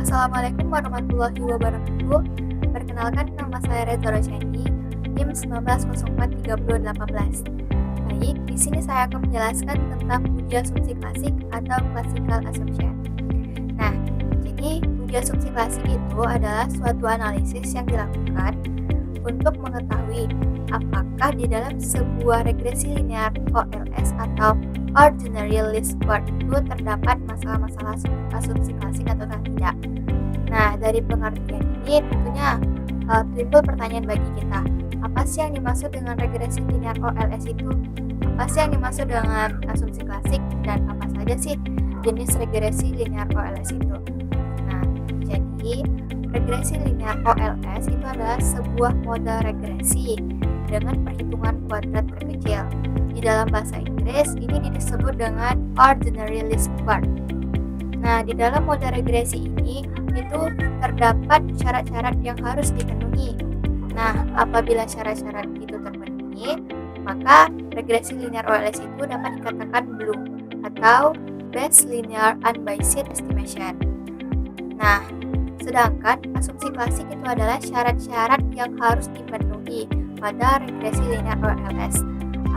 Assalamualaikum warahmatullahi wabarakatuh. Perkenalkan, nama saya Reza Rosyadi, NIM 19043018. Baik, di sini saya akan menjelaskan tentang uji asumsi klasik atau classical assumption. Nah, jadi uji asumsi klasik itu adalah suatu analisis yang dilakukan untuk mengetahui apakah di dalam sebuah regresi linear OLS atau ordinary least square itu terdapat masalah-masalah asumsi klasik atau tidak. Nah, dari pengertian ini tentunya timbul pertanyaan bagi kita, apa sih yang dimaksud dengan regresi linear OLS itu? Apa sih yang dimaksud dengan asumsi klasik, dan apa saja sih jenis regresi linear OLS itu? Nah, jadi regresi linear OLS itu adalah sebuah model regresi dengan perhitungan kuadrat terkecil. Di dalam bahasa Inggris ini disebut dengan ordinary least square. Nah, di dalam model regresi ini itu terdapat syarat-syarat yang harus dipenuhi. Nah, apabila syarat-syarat itu terpenuhi, maka regresi linear OLS itu dapat dikatakan BLUE atau Best Linear Unbiased Estimation. Nah, sedangkan asumsi klasik itu adalah syarat-syarat yang harus dipenuhi pada regresi linear OLS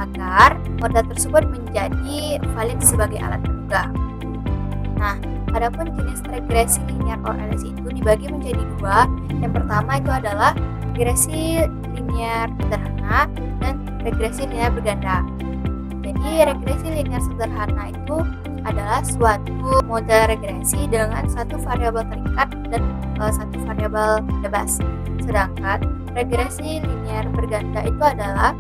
agar model tersebut menjadi valid sebagai alat penduga. Nah, adapun jenis regresi linear OLS itu dibagi menjadi dua. Yang pertama itu adalah regresi linear sederhana dan regresi linear berganda. Jadi regresi linear sederhana itu adalah suatu model regresi dengan satu variabel terikat dan satu variabel bebas. Sedangkan regresi linear berganda itu adalah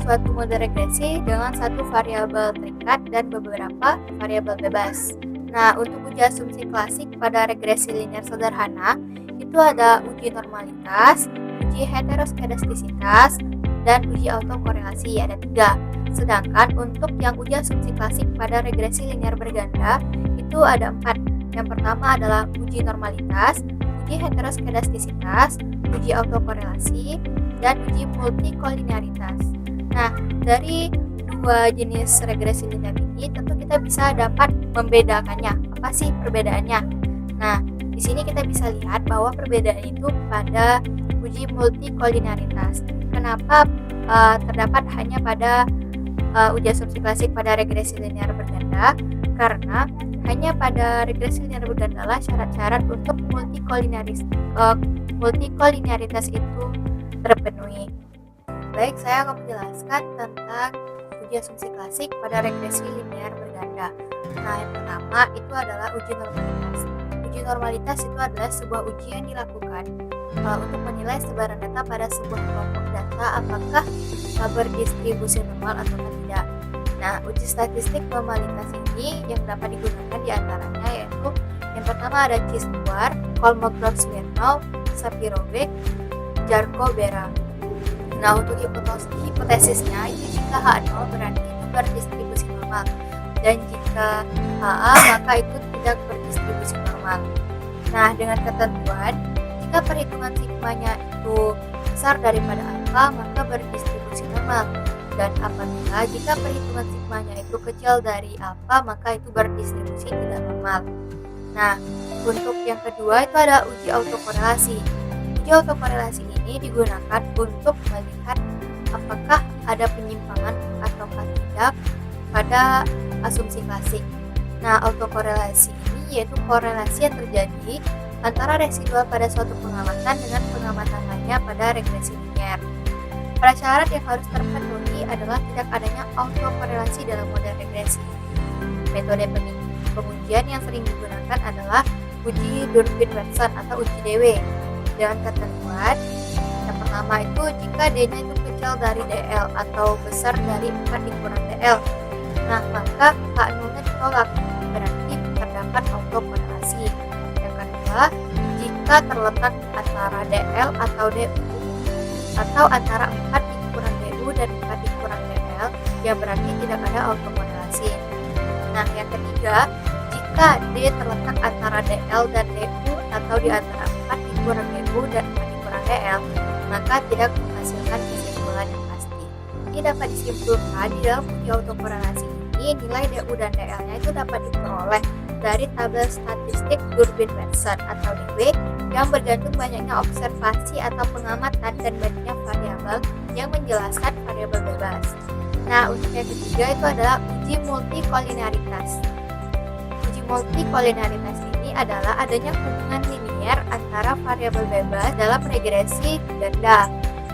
suatu model regresi dengan satu variabel terikat dan beberapa variabel bebas. Nah, untuk uji asumsi klasik pada regresi linear sederhana itu ada uji normalitas, uji heteroskedastisitas, dan uji autokorelasi, ada 3. Sedangkan untuk yang uji asumsi klasik pada regresi linear berganda itu ada 4. Yang pertama adalah uji normalitas, uji heteroskedastisitas, uji autokorelasi, dan uji multikolinearitas. Nah, dari dua jenis regresi linear ini tentu kita bisa dapat membedakannya. Apa sih perbedaannya? Nah, di sini kita bisa lihat bahwa perbedaan itu pada uji multikolinearitas. Kenapa terdapat hanya pada uji asumsi klasik pada regresi linear berganda? Karena hanya pada regresi linear berganda lah syarat-syarat untuk multikolinearitas itu terpenuhi. Baik, saya akan menjelaskan tentang uji asumsi klasik pada regresi linear berganda. Nah, yang pertama itu adalah uji normalitas. Uji normalitas itu adalah sebuah uji yang dilakukan untuk menilai sebaran data pada sebuah kelompok data apakah berdistribusi normal atau tidak. Nah, uji statistik normalitas ini yang dapat digunakan diantaranya yaitu yang pertama ada Chi-square, Kolmogorov-Smirnov, Shapirovic, Jarkov-Bera. Nah, untuk hipotesisnya itu jika H0 berarti itu berdistribusi normal, dan jika HA maka itu tidak berdistribusi normal. Nah, dengan ketentuan jika perhitungan sigmanya itu besar daripada alfa maka berdistribusi normal, dan apabila jika perhitungan sigmanya itu kecil dari alfa maka itu berdistribusi tidak normal. Nah, untuk yang kedua itu ada uji autokorelasi. Uji autokorelasi ini digunakan untuk melihat apakah ada penyimpangan atau tidak pada asumsi klasik. Nah, autokorelasi ini yaitu korelasi yang terjadi antara residual pada suatu pengamatan dengan pengamatan lainnya pada regresi linear. Prasyarat yang harus terpenuhi adalah tidak adanya autokorelasi dalam model regresi. Metode pengujian yang sering digunakan adalah uji Durbin-Watson atau uji DW. Dengan ketentuan yang pertama itu jika D-nya itu kecil dari DL atau besar dari 4 dikurang DL. Nah, maka H0-nya ditolak, berarti terdapat autokorelasi. Yang kedua, jika terletak antara DL atau DU atau antara 4 dikurang DU dan 4 dikurang DL, ya berarti tidak ada autokorelasi. Nah, yang ketiga, jika D terletak antara DL dan DU atau di antara 4 dikurang DU dan 4 dikurang DL, maka tidak menghasilkan kesimpulan yang pasti. Ini dapat disimpulkan di dalam uji autokorelasi ini nilai DU dan DL-nya itu dapat diperoleh dari tabel statistik Durbin-Watson atau DW yang bergantung banyaknya observasi atau pengamatan dan banyaknya variabel yang menjelaskan variabel bebas. Nah, untuk yang ketiga itu adalah uji multikolinaritas. Uji multikolinaritas ini adalah adanya hubungan linier antara variabel bebas dalam regresi ganda.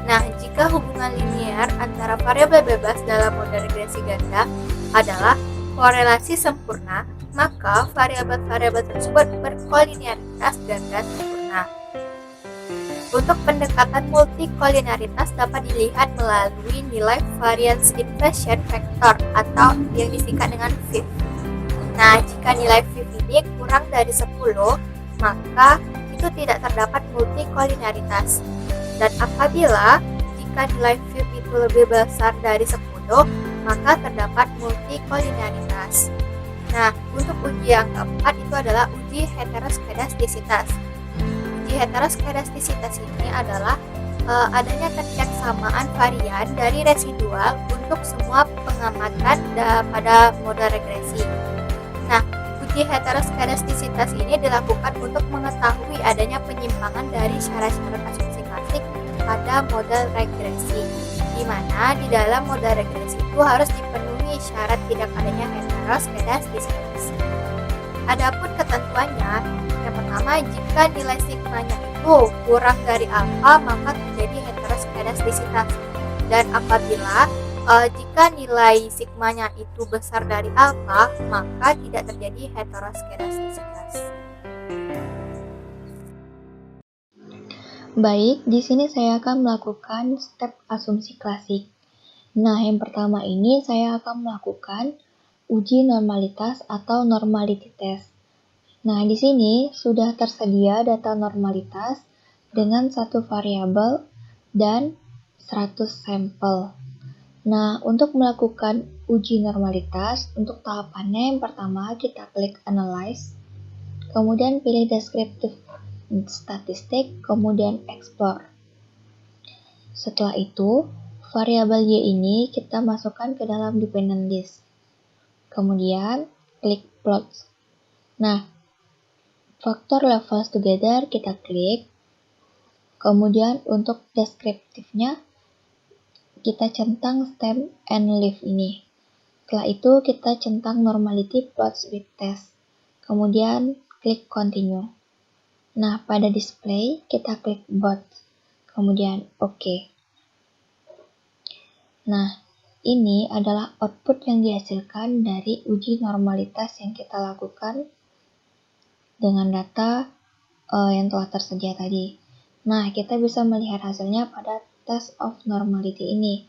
Nah, jika hubungan linier antara variabel bebas dalam model regresi ganda adalah korelasi sempurna, maka variabel-variabel tersebut berkolinearitas ganda sempurna. Untuk pendekatan multikolinaritas dapat dilihat melalui nilai variance inversion factor atau yang disingkat dengan VIF. Nah, jika nilai VIF ini kurang dari 10, maka itu tidak terdapat multikolinaritas. Dan apabila jika nilai VIF itu lebih besar dari 10, maka terdapat multikolinaritas. Nah, untuk uji yang keempat itu adalah uji heteroskedastisitas. Uji heteroskedastisitas ini adalah adanya kesesamaan varian dari residual untuk semua pengamatan pada model regresi. Nah, uji heteroskedastisitas ini dilakukan untuk mengetahui adanya penyimpangan dari syarat-syarat asumsi klasik pada model regresi, di mana di dalam model regresi itu harus dipenuhi syarat tidak adanya heteroskedastisitas. Adapun ketentuannya, yang pertama, jika nilai sigmanya itu kurang dari alfa, maka terjadi heteroskedastisitas. Dan apabila jika nilai sigmanya itu besar dari alfa, maka tidak terjadi heteroskedastisitas. Baik, di sini saya akan melakukan step asumsi klasik. Nah, yang pertama ini saya akan melakukan uji normalitas atau normality test. Nah, di sini sudah tersedia data normalitas dengan satu variabel dan 100 sampel. Nah, untuk melakukan uji normalitas, untuk tahapannya yang pertama kita klik Analyze, kemudian pilih Descriptive Statistik, kemudian Explore. Setelah itu, variabel Y ini kita masukkan ke dalam dependent list. Kemudian, klik Plots. Nah, faktor levels together kita klik. Kemudian untuk deskriptifnya kita centang stem and leaf ini. Setelah itu kita centang normality plots with test. Kemudian klik continue. Nah, pada display kita klik bot. Kemudian OK. Nah, ini adalah output yang dihasilkan dari uji normalitas yang kita lakukan dengan data yang telah tersedia tadi. Nah, kita bisa melihat hasilnya pada test of normality ini.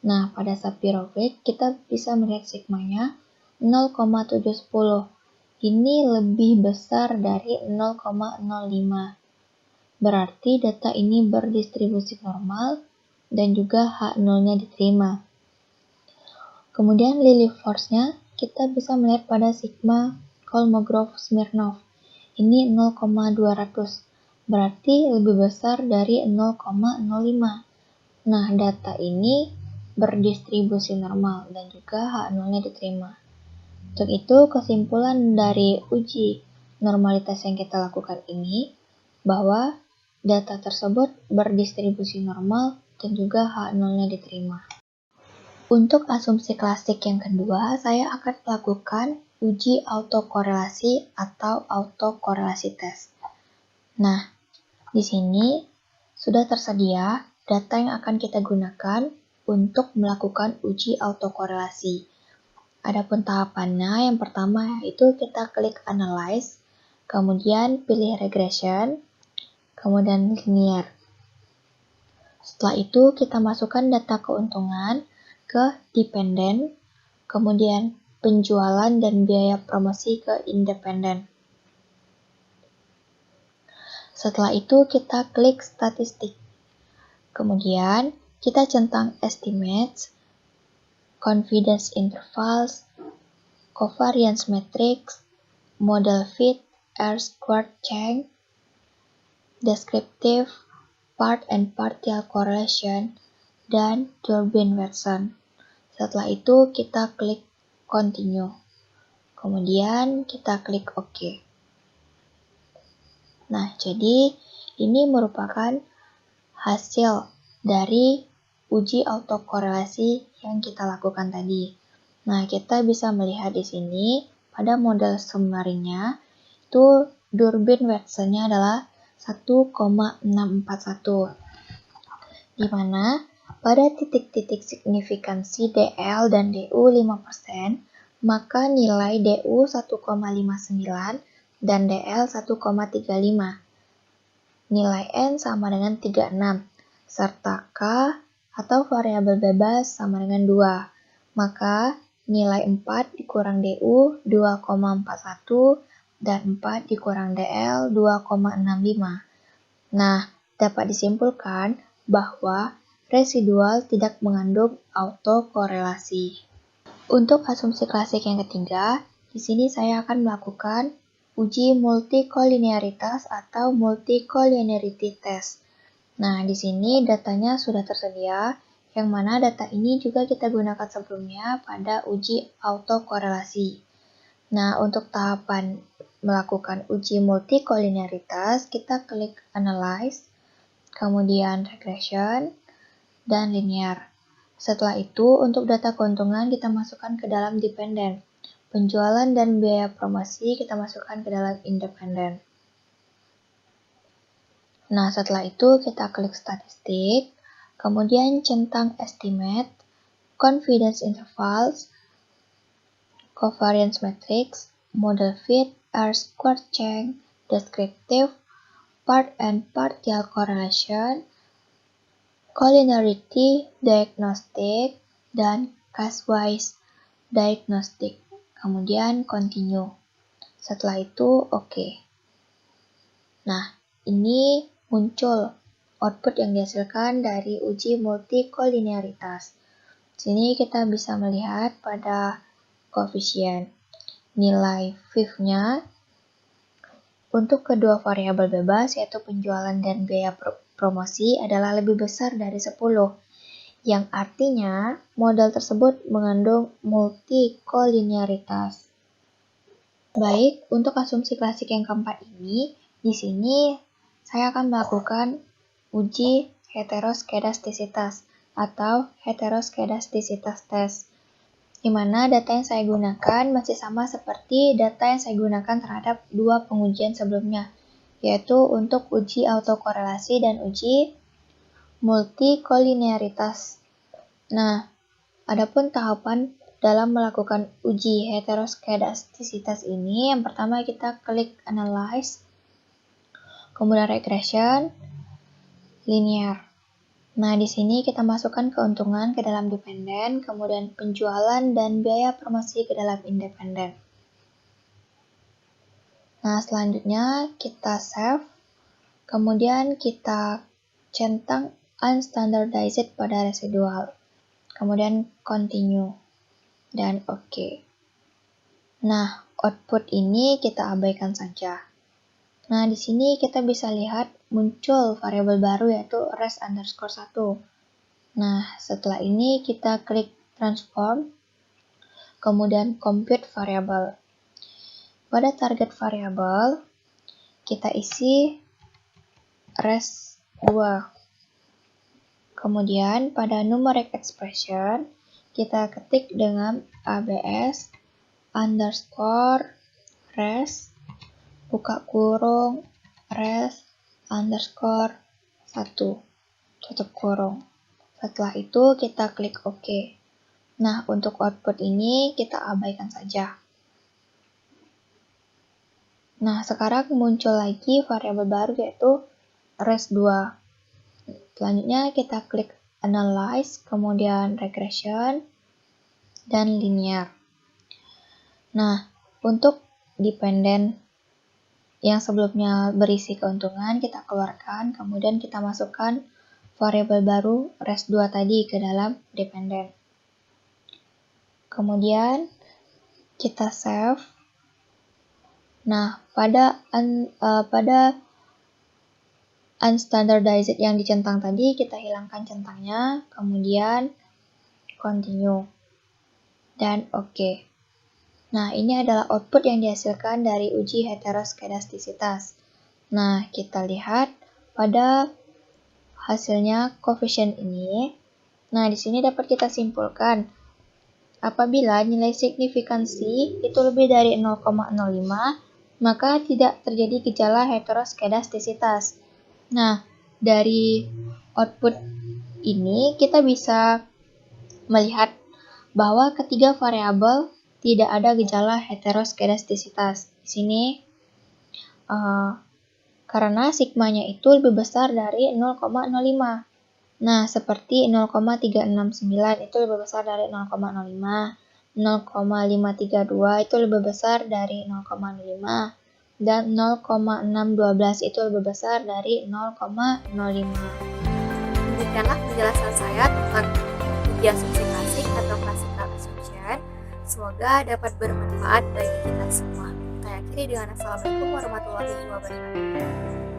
Nah, pada Shapiro Wilk kita bisa melihat sigmanya 0,710. Ini lebih besar dari 0,05. Berarti data ini berdistribusi normal dan juga H0-nya diterima. Kemudian Lillie force-nya kita bisa melihat pada sigma Kolmogorov-Smirnov. Ini 0,200, berarti lebih besar dari 0,05. Nah, data ini berdistribusi normal dan juga H0-nya diterima. Untuk itu, kesimpulan dari uji normalitas yang kita lakukan ini, bahwa data tersebut berdistribusi normal dan juga H0-nya diterima. Untuk asumsi klasik yang kedua, saya akan melakukan uji autokorelasi atau autokorelasi test. Nah, di sini sudah tersedia data yang akan kita gunakan untuk melakukan uji autokorelasi. Adapun tahapannya, yang pertama yaitu kita klik Analyze, kemudian pilih Regression, kemudian Linear. Setelah itu kita masukkan data keuntungan ke Dependent, kemudian penjualan dan biaya promosi ke Independent. Setelah itu kita klik Statistik. Kemudian kita centang Estimates, Confidence Intervals, Covariance Matrix, Model Fit, R-squared change, Descriptive, Part and Partial Correlation, dan Durbin-Watson. Setelah itu kita klik Continue. Kemudian kita klik OK. Nah, jadi ini merupakan hasil dari uji autokorelasi yang kita lakukan tadi. Nah, kita bisa melihat di sini pada model summary-nya itu Durbin Watson-nya adalah 1,641, di mana pada titik-titik signifikansi DL dan DU 5%, maka nilai DU 1,59 dan DL 1,35. Nilai N sama dengan 36, serta K atau variabel bebas sama dengan 2. Maka nilai 4 dikurang DU 2,41 dan 4 dikurang DL 2,65. Nah, dapat disimpulkan bahwa residual tidak mengandung autokorelasi. Untuk asumsi klasik yang ketiga, di sini saya akan melakukan uji multikolinearitas atau multikolinearity test. Nah, di sini datanya sudah tersedia, yang mana data ini juga kita gunakan sebelumnya pada uji autokorelasi. Nah, untuk tahapan melakukan uji multikolinearitas, kita klik Analyze, kemudian Regression, dan Linear. Setelah itu, untuk data keuntungan kita masukkan ke dalam dependen. Penjualan dan biaya promosi kita masukkan ke dalam independen. Nah, setelah itu kita klik statistik, kemudian centang estimate, confidence intervals, covariance matrix, model fit, R-squared change, descriptive, part and partial correlation, collinearity, diagnostic, dan case-wise diagnostic. Kemudian continue. Setelah itu OK. Nah, ini muncul output yang dihasilkan dari uji multikolinearitas. Sini kita bisa melihat pada koefisien nilai VIF-nya untuk kedua variabel bebas yaitu penjualan dan biaya promosi adalah lebih besar dari 10, yang artinya model tersebut mengandung multikolinearitas. Baik, untuk asumsi klasik yang keempat ini, di sini saya akan melakukan uji heteroskedastisitas atau heteroskedastisitas test, di mana data yang saya gunakan masih sama seperti data yang saya gunakan terhadap dua pengujian sebelumnya, yaitu untuk uji autokorelasi dan uji multikolinearitas. Nah, adapun tahapan dalam melakukan uji heteroskedastisitas ini, yang pertama kita klik Analyze, kemudian Regression, Linear. Nah, di sini kita masukkan keuntungan ke dalam dependen, kemudian penjualan dan biaya promosi ke dalam independen. Nah, selanjutnya kita save, kemudian kita centang unstandardized pada residual, kemudian continue, dan OK. Nah, output ini kita abaikan saja. Nah, di sini kita bisa lihat muncul variabel baru yaitu res_1. Nah, setelah ini kita klik transform, kemudian compute variable. Pada target variabel, kita isi res2. Kemudian pada numeric expression, kita ketik dengan ABS underscore res buka kurung res underscore 1 tutup kurung. Setelah itu kita klik OK. Nah, untuk output ini kita abaikan saja. Nah, sekarang muncul lagi variabel baru yaitu res2. Selanjutnya kita klik Analyze, kemudian Regression, dan Linear. Nah, untuk dependen yang sebelumnya berisi keuntungan kita keluarkan, kemudian kita masukkan variabel baru res2 tadi ke dalam dependen. Kemudian kita save. Nah, pada unstandardized yang dicentang tadi kita hilangkan centangnya, kemudian continue dan OK. Nah, ini adalah output yang dihasilkan dari uji heteroskedastisitas. Nah, kita lihat pada hasilnya koefisien ini. Nah, di sini dapat kita simpulkan apabila nilai signifikansi itu lebih dari 0,05, maka tidak terjadi gejala heteroskedastisitas. Nah, dari output ini kita bisa melihat bahwa ketiga variabel tidak ada gejala heteroskedastisitas. Di sini karena sigmanya itu lebih besar dari 0,05. Nah, seperti 0,369 itu lebih besar dari 0,05, 0,532 itu lebih besar dari 0,05, dan 0,612 itu lebih besar dari 0,05. Demikianlah penjelasan saya tentang uji asumsi klasik atau classical assumption. Semoga dapat bermanfaat bagi kita semua. Saya akhiri dengan Assalamualaikum warahmatullahi wabarakatuh.